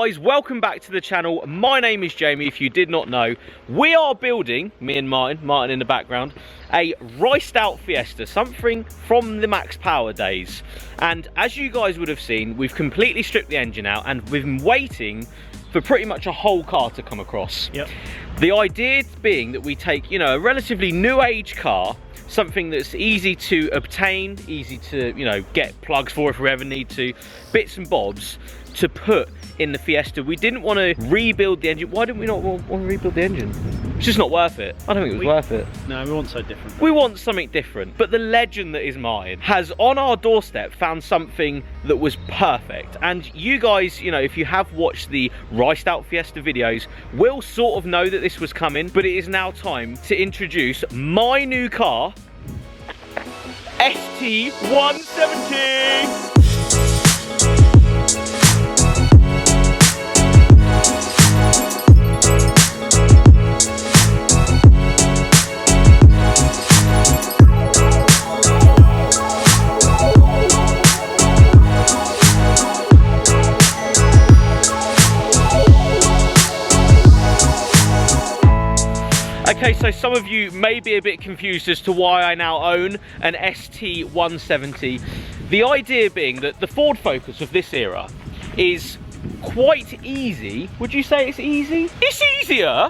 guys, welcome back to the channel. My name is Jamie, if you did not know. We are building, me and Martin in the background, a riced out Fiesta, something from the Max Power days. And as you guys would have seen, we've completely stripped the engine out and we've been waiting for pretty much a whole car to come across. Yep. The idea being that we take, a relatively new age car, something that's easy to obtain, easy to, get plugs for if we ever need to, bits and bobs to put in the Fiesta. We didn't want to rebuild the engine. Why didn't we not want to rebuild the engine? It's just not worth it. I don't think it was worth it. No, we want something different. We want something different. But the legend that is Martin has on our doorstep found something that was perfect. And you guys, if you have watched the Riced Out Fiesta videos, will sort of know that this was coming. But it is now time to introduce my new car, ST170. Okay, so some of you may be a bit confused as to why I now own an ST170. The idea being that the Ford Focus of this era is quite easy. Would you say it's easy? It's easier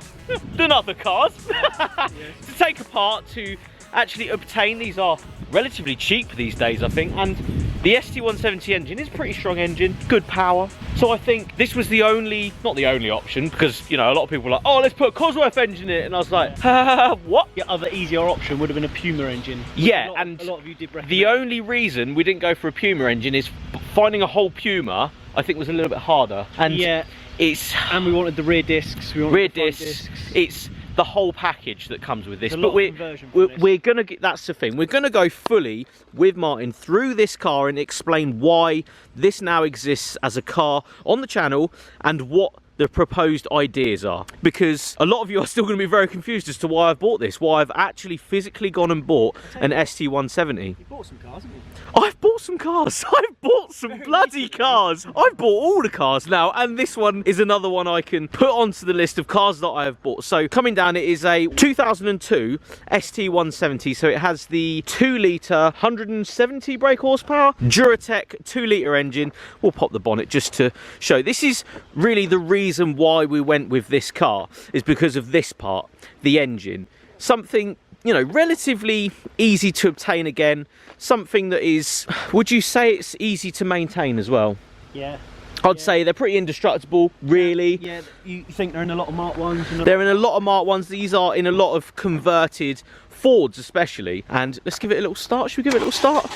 than other cars to take apart, to actually obtain. These are relatively cheap these days, I think, and the ST170 engine is a pretty strong engine, good power. So I think this was the only, not the only option, because, a lot of people were like, oh, let's put a Cosworth engine in it. And I was like, what? The other easier option would have been a Puma engine. Yeah, a lot of you did recommend. The only reason we didn't go for a Puma engine is finding a whole Puma, I think, was a little bit harder. And yeah, and we wanted the rear discs. We wanted rear the front discs. It's the whole package that comes with this. But we're gonna get, that's the thing, we're gonna go fully with Martin through this car and explain why this now exists as a car on the channel and what the proposed ideas are, because a lot of you are still going to be very confused as to why I've bought this, why I've actually physically gone and bought an ST170. You bought some cars, haven't you? I've bought some cars. I've bought some bloody cars. I've bought all the cars now, and this one is another one I can put onto the list of cars that I have bought. So coming down, it is a 2002 ST170. So it has the 2-litre 170 brake horsepower Duratec 2-litre engine. We'll pop the bonnet just to show. This is really the reason why we went with this car, is because of this part, the engine. Something, relatively easy to obtain again. Something that is, would you say it's easy to maintain as well? Yeah. I'd say they're pretty indestructible, really. Yeah, you think they're in a lot of Mark 1s? They're in a lot of Mark 1s. These are in a lot of converted Fords especially. And let's give it a little start. Should we give it a little start?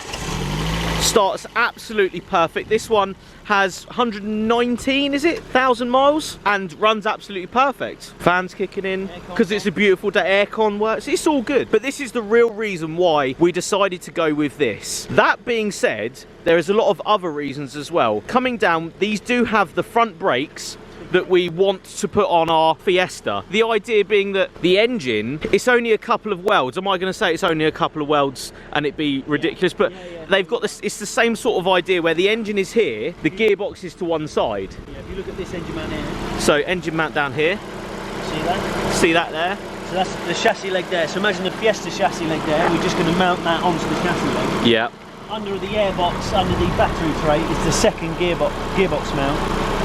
Starts absolutely perfect. This one has 119, is it? 1,000 miles, and runs absolutely perfect. Fans kicking in because it's a beautiful day. Aircon works. It's all good. But this is the real reason why we decided to go with this. That being said, there is a lot of other reasons as well. Coming down, these do have the front brakes that we want to put on our Fiesta. The idea being that the engine, it's only a couple of welds. Am I going to say it's only a couple of welds and it be ridiculous? But they've got this, it's the same sort of idea where the engine is here, the gearbox is to one side. Yeah, if you look at this engine mount here. So engine mount down here. See that? See that there? So that's the chassis leg there. So imagine the Fiesta chassis leg there. We're just going to mount that onto the chassis leg. Yeah. Under the airbox, under the battery tray, is the second gearbox mount.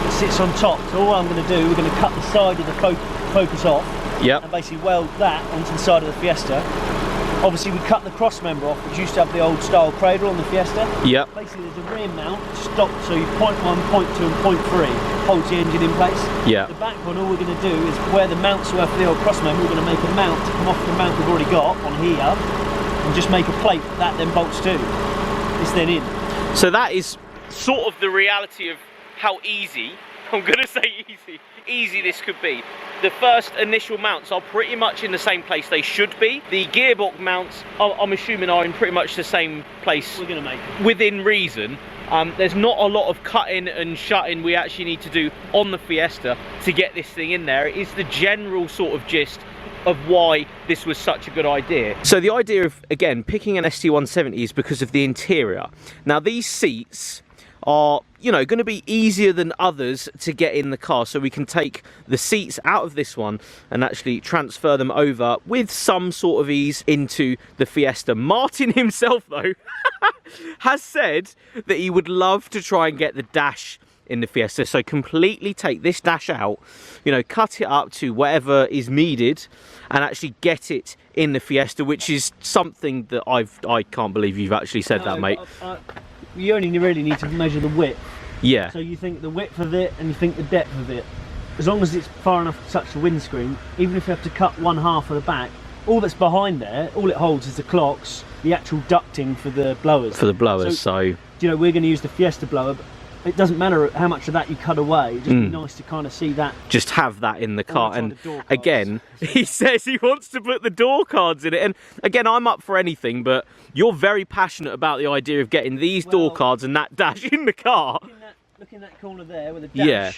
It sits on top. So all I'm going to do, we're going to cut the side of the Focus off. Yep. And basically weld that onto the side of the Fiesta. Obviously we cut the cross member off, which used to have the old style cradle on the Fiesta. Yep. Basically there's a rear mount, stop, so point 1, point 2 and point 3 holds the engine in place. Yeah. The back one, all we're going to do is where the mounts were for the old cross member, we're going to make a mount to come off the mount we've already got on here and just make a plate that then bolts to. It's then in. So that is sort of the reality of how easy, I'm going to say easy this could be. The first initial mounts are pretty much in the same place they should be. The gearbox mounts, I'm assuming, are in pretty much the same place. We're going to make it within reason. There's not a lot of cutting and shutting we actually need to do on the Fiesta to get this thing in there. It is the general sort of gist of why this was such a good idea. So the idea of, again, picking an ST170 is because of the interior. Now these seats are, you know, going to be easier than others to get in the car. So we can take the seats out of this one and actually transfer them over with some sort of ease into the Fiesta. Martin himself, though, has said that he would love to try and get the dash in the Fiesta. So completely take this dash out, you know, cut it up to whatever is needed and actually get it in the Fiesta, which is something that I can't believe you've actually said that, mate. You only really need to measure the width. Yeah. So you think the width of it and you think the depth of it. As long as it's far enough to touch the windscreen, even if you have to cut one half of the back, all that's behind there, all it holds is the clocks, the actual ducting for the blowers. For the blowers, so you know, we're going to use the Fiesta blower, but it doesn't matter how much of that you cut away. It'd just be nice to kind of see that. Just have that in the car. And again, he says he wants to put the door cards in it. And again, I'm up for anything, but you're very passionate about the idea of getting these door cards and that dash in the car. Look in that corner there with the dash. Yeah.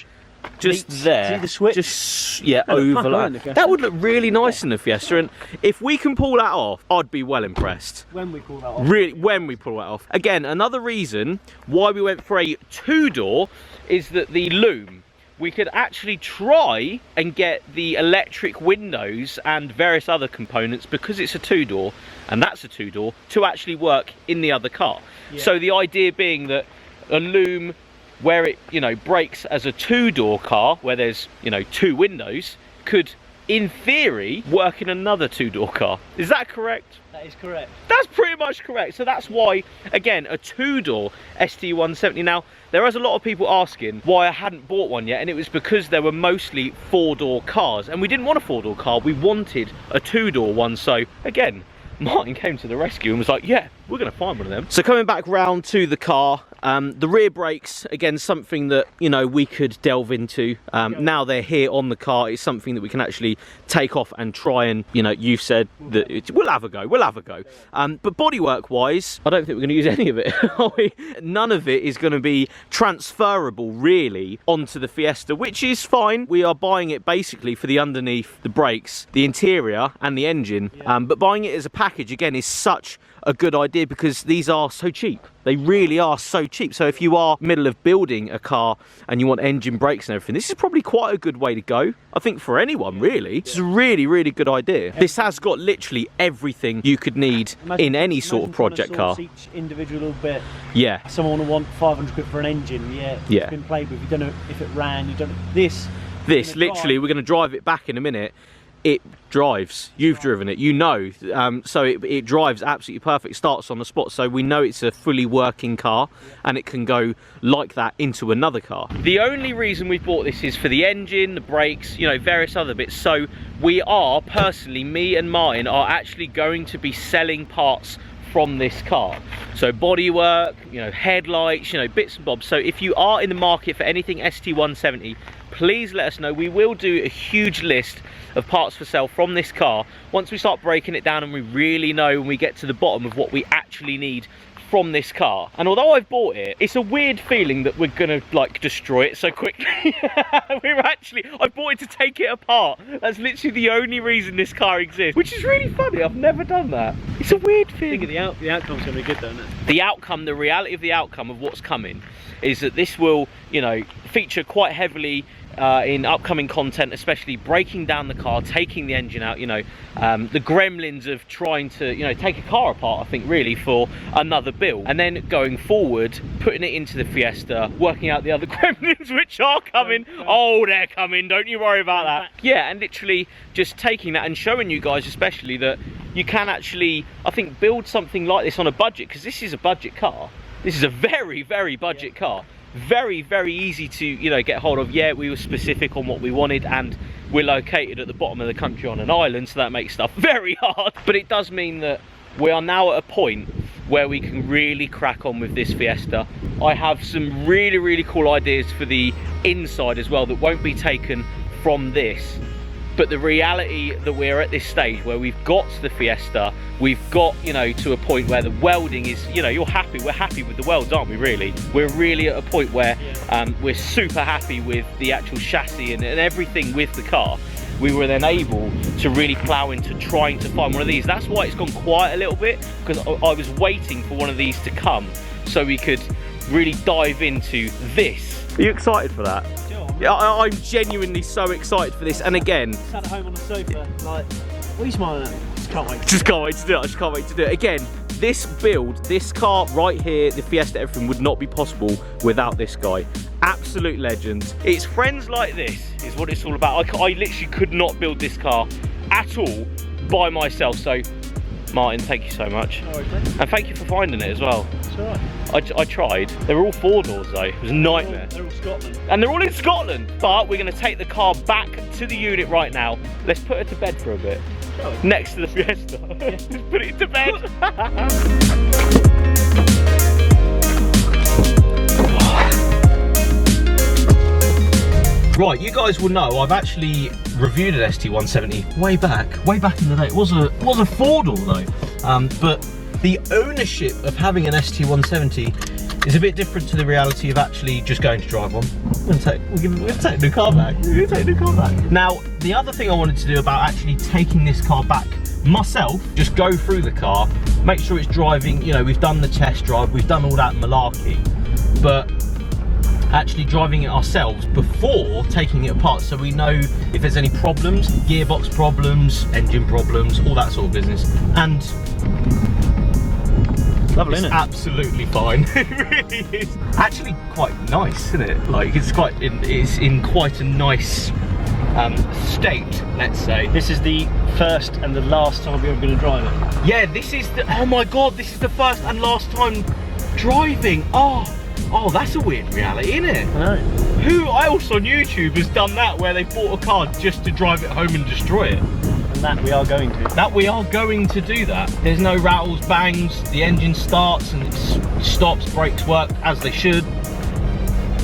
Just there. See the switch? Just, yeah, overlap. That would look really nice in the Fiesta, and if we can pull that off, I'd be well impressed. When we pull that off. Really, when we pull that off. Again, another reason why we went for a two-door is that the loom, we could actually try and get the electric windows and various other components, because it's a two-door, and that's a two-door, to actually work in the other car. Yeah. So the idea being that a loom, where it, you know, breaks as a two-door car, where there's, you know, two windows, could, in theory, work in another two-door car. Is that correct? That is correct. That's pretty much correct. So that's why, again, a two-door ST170. Now, there is a lot of people asking why I hadn't bought one yet, and it was because there were mostly four-door cars, and we didn't want a four-door car, we wanted a two-door one. So, again, Martin came to the rescue and was like, yeah, we're going to find one of them. So coming back round to the car, the rear brakes, again, something that, you know, we could delve into. Now they're here on the car, it's something that we can actually take off and try and, you know, you've said that we'll have a go, but bodywork wise, I don't think we're going to use any of it. None of it is going to be transferable really onto the Fiesta, which is fine. We are buying it basically for the underneath, the brakes, the interior and the engine, but buying it as a package again is such a good idea because these are so cheap. They really are so cheap. So if you are middle of building a car and you want engine brakes and everything, this is probably quite a good way to go. I think for anyone really. It's a really, really good idea. This has got literally everything you could need in any sort of project car. Each individual little bit. Yeah. Someone will want 500 quid for an engine. Yeah. It's been played with. You don't know if it ran. You don't know. This literally, we're going to drive it back in a minute. It drives. You've driven it, you know. So it drives absolutely perfect. Starts on the spot, so we know it's a fully working car, and it can go like that into another car. The only reason we've bought this is for the engine, the brakes, you know, various other bits. So we are personally, me and Martin are actually going to be selling parts from this car. So bodywork, you know, headlights, you know, bits and bobs. So if you are in the market for anything ST170, please let us know. We will do a huge list of parts for sale from this car once we start breaking it down and we really know when we get to the bottom of what we actually need from this car. And although I've bought it, it's a weird feeling that we're gonna like destroy it so quickly. I bought it to take it apart. That's literally the only reason this car exists, which is really funny. I've never done that. It's a weird feeling. I think the outcome's gonna be good though, isn't it? The outcome, the reality of the outcome of what's coming is that this will, you know, feature quite heavily in upcoming content, especially breaking down the car, taking the engine out, you know, the gremlins of trying to, you know, take a car apart, I think, really, for another build. And then going forward, putting it into the Fiesta, working out the other gremlins which are coming. Oh, they're coming, don't you worry about that. Yeah, and literally just taking that and showing you guys especially that you can actually, I think, build something like this on a budget, because this is a budget car. This is a very, very budget car. Very, very easy to, you know, get hold of. Yeah, we were specific on what we wanted, and we're located at the bottom of the country on an island, so that makes stuff very hard. But it does mean that we are now at a point where we can really crack on with this Fiesta. I have some really, really cool ideas for the inside as well that won't be taken from this. But the reality that we're at this stage where we've got the Fiesta, we've got, you know, to a point where the welding is, you know, we're happy with the welds, aren't we, really? We're really at a point where we're super happy with the actual chassis and everything with the car. We were then able to really plow into trying to find one of these. That's why it's gone quiet a little bit, because I was waiting for one of these to come so we could really dive into this. Are you excited for that? Sure. Yeah, I'm genuinely so excited for this. And again, Sat at home on the sofa, like, what are you smiling at? Just can't wait. Just can't wait to do it. I just can't wait to do it. Again, this build, this car right here, the Fiesta, everything would not be possible without this guy. Absolute legend. It's friends like this is what it's all about. I literally could not build this car at all by myself. So, Martin, thank you so much. No worries, mate. And thank you for finding it as well. It's alright. I tried. They were all 4 doors though. It was a nightmare. They're all Scotland. And they're all in Scotland. But we're going to take the car back to the unit right now. Let's put her to bed for a bit. Next to the Fiesta. Just put it to bed. Right, you guys will know I've actually reviewed an ST170 way back in the day. It was a 4-door though, but the ownership of having an ST170 is a bit different to the reality of actually just going to drive one. We're gonna take the car back. We're gonna take the car back. Now, the other thing I wanted to do about actually taking this car back myself, just go through the car, make sure it's driving. You know, we've done the test drive, we've done all that malarkey, but actually driving it ourselves before taking it apart, so we know if there's any problems, gearbox problems, engine problems, all that sort of business. And Lovely, it's isn't it? absolutely fine. It really is. Actually quite nice, isn't it? Like it's in quite a nice state, let's say. This is the first and the last time you're ever going to drive it. Yeah, this is the, oh my god, this is the first and last time driving. Oh, that's a weird reality, isn't it? I know. Who else on YouTube has done that, where they bought a car just to drive it home and destroy it? And that we are going to. That we are going to do that. There's no rattles, bangs, the engine starts and it stops, brakes work as they should.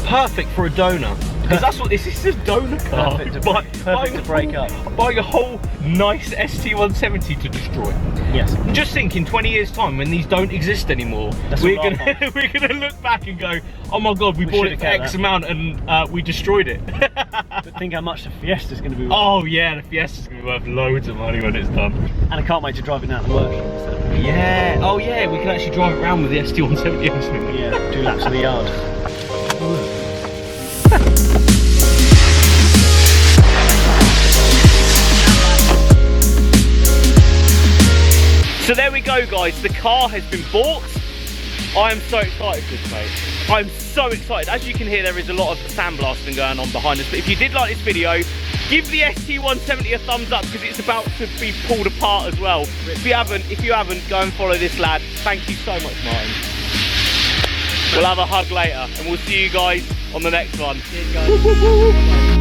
Perfect for a donor. Because that's what this is, a donor car. Perfect to break up. Buying a whole nice ST170 to destroy. Yes. And just think, in 20 years time, when these don't exist anymore, That's we're all our gonna fault. we're gonna look back and go, oh my god, we bought it should've for kept X that. amount and we destroyed it. But think how much the Fiesta's going to be worth. Oh yeah, the Fiesta's gonna be worth loads of money when it's done. And I can't wait to drive it down to the workshop. So. Yeah. Oh yeah, we can actually drive it around with the ST170. Yeah, 2 laps of the yard. So there we go, guys. The car has been bought. I am so excited for this, mate. I'm so excited. As you can hear, there is a lot of sandblasting going on behind us. But if you did like this video, give the ST170 a thumbs up, because it's about to be pulled apart as well. If you haven't, go and follow this lad. Thank you so much, Martin. We'll have a hug later, and we'll see you guys on the next one. Cheers, guys.